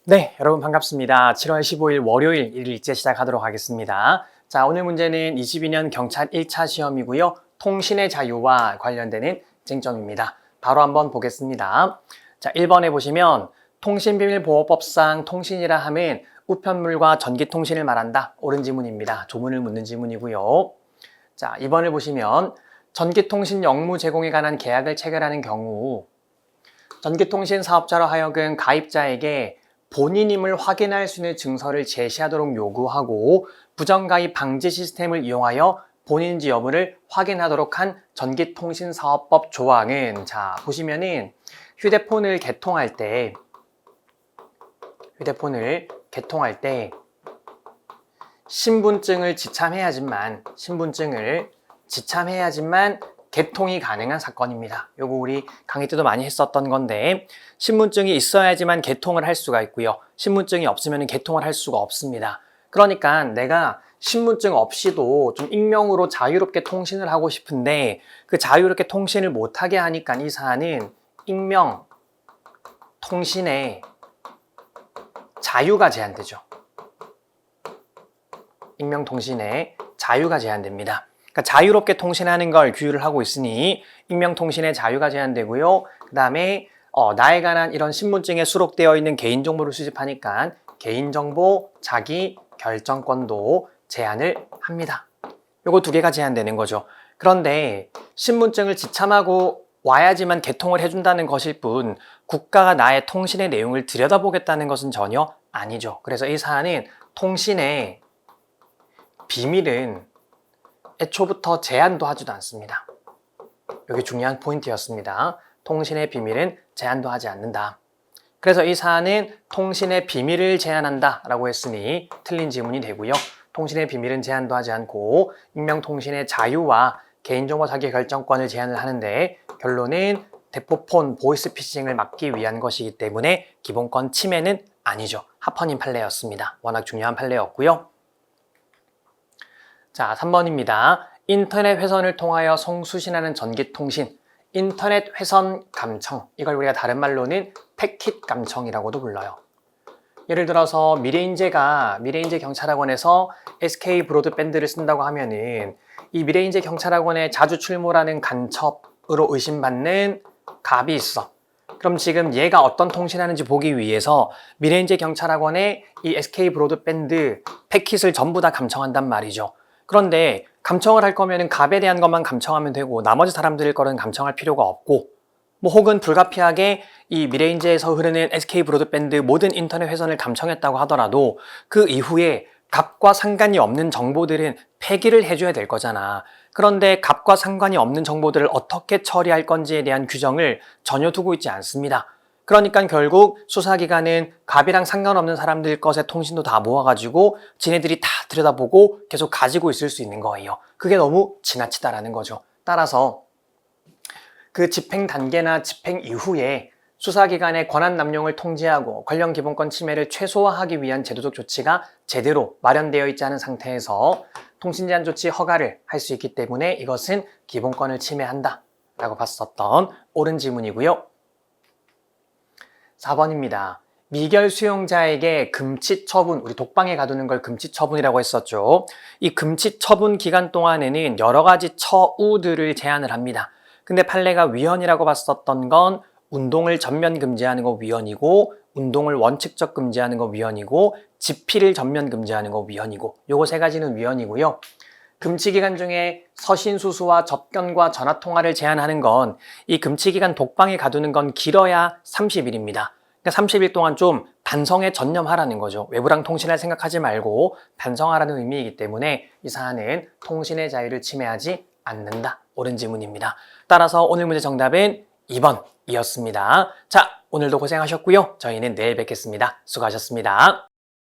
네, 여러분 반갑습니다. 7월 15일 월요일 1일째 시작하도록 하겠습니다. 자, 오늘 문제는 22년 경찰 1차 시험이고요. 통신의 자유와 관련되는 쟁점입니다. 바로 한번 보겠습니다. 자, 1번에 보시면 통신비밀보호법상 통신이라 함은 우편물과 전기통신을 말한다. 옳은 지문입니다. 조문을 묻는 지문이고요. 자, 2번을 보시면 전기통신 역무 제공에 관한 계약을 체결하는 경우 전기통신 사업자로 하여금 가입자에게 본인임을 확인할 수 있는 증서를 제시하도록 요구하고 부정가입 방지 시스템을 이용하여 본인인지 여부를 확인하도록 한 전기통신사업법 조항은 자 보시면은 휴대폰을 개통할 때 신분증을 지참해야지만 개통이 가능한 사건입니다. 요거 우리 강의 때도 많이 했었던 건데 신분증이 있어야지만 개통을 할 수가 있고요. 신분증이 없으면 개통을 할 수가 없습니다. 그러니까 내가 신분증 없이도 좀 익명으로 자유롭게 통신을 하고 싶은데 그 자유롭게 통신을 못하게 하니까 이 사안은 익명 통신의 자유가 제한되죠. 익명 통신의 자유가 제한됩니다. 그러니까 자유롭게 통신하는 걸 규율을 하고 있으니 익명통신의 자유가 제한되고요. 그 다음에 나에 관한 이런 신분증에 수록되어 있는 개인정보를 수집하니까 개인정보 자기 결정권도 제한을 합니다. 요거 두 개가 제한되는 거죠. 그런데 신분증을 지참하고 와야지만 개통을 해준다는 것일 뿐 국가가 나의 통신의 내용을 들여다보겠다는 것은 전혀 아니죠. 그래서 이 사안은 통신의 비밀은 애초부터 제한도 하지도 않습니다. 여기 중요한 포인트였습니다. 통신의 비밀은 제한도 하지 않는다. 그래서 이 사안은 통신의 비밀을 제한한다 라고 했으니 틀린 지문이 되고요. 통신의 비밀은 제한도 하지 않고 익명통신의 자유와 개인정보 자기 결정권을 제한을 하는데 결론은 대포폰, 보이스피싱을 막기 위한 것이기 때문에 기본권 침해는 아니죠. 하퍼님 판례였습니다. 워낙 중요한 판례였고요. 자, 3번입니다. 인터넷 회선을 통하여 송수신하는 전기통신, 인터넷 회선 감청, 이걸 우리가 다른 말로는 패킷 감청이라고도 불러요. 예를 들어서 미래인재 경찰학원에서 SK 브로드밴드를 쓴다고 하면은 이 미래인재 경찰학원에 자주 출몰하는 간첩으로 의심받는 갑이 있어. 그럼 지금 얘가 어떤 통신하는지 보기 위해서 미래인재 경찰학원에 이 SK 브로드밴드 패킷을 전부 다 감청한단 말이죠. 그런데 감청을 할 거면 갑에 대한 것만 감청하면 되고 나머지 사람들 거는 감청할 필요가 없고 혹은 불가피하게 이 미래인재에서 흐르는 SK 브로드밴드 모든 인터넷 회선을 감청했다고 하더라도 그 이후에 갑과 상관이 없는 정보들은 폐기를 해줘야 될 거잖아. 그런데 갑과 상관이 없는 정보들을 어떻게 처리할 건지에 대한 규정을 전혀 두고 있지 않습니다. 그러니까 결국 수사기관은 갑이랑 상관없는 사람들 것의 통신도 다 모아가지고 지네들이 다 들여다보고 계속 가지고 있을 수 있는 거예요. 그게 너무 지나치다라는 거죠. 따라서 그 집행 단계나 집행 이후에 수사기관의 권한 남용을 통제하고 관련 기본권 침해를 최소화하기 위한 제도적 조치가 제대로 마련되어 있지 않은 상태에서 통신 제한 조치 허가를 할 수 있기 때문에 이것은 기본권을 침해한다 라고 봤었던 옳은 지문이고요. 4번입니다. 미결 수용자에게 금치 처분, 우리 독방에 가두는 걸 금치 처분이라고 했었죠. 이 금치 처분 기간 동안에는 여러 가지 처우들을 제한을 합니다. 근데 판례가 위헌이라고 봤었던 건 운동을 전면 금지하는 거 위헌이고 운동을 원칙적 금지하는 거 위헌이고 집필을 전면 금지하는 거 위헌이고 요거 세 가지는 위헌이고요. 금치기간 중에 서신수수와 접견과 전화통화를 제한하는 건 이 금치기간 독방에 가두는 건 길어야 30일입니다. 그러니까 30일 동안 좀 반성에 전념하라는 거죠. 외부랑 통신을 생각하지 말고 반성하라는 의미이기 때문에 이 사안은 통신의 자유를 침해하지 않는다. 옳은 지문입니다. 따라서 오늘 문제 정답은 2번이었습니다. 자, 오늘도 고생하셨고요. 저희는 내일 뵙겠습니다. 수고하셨습니다.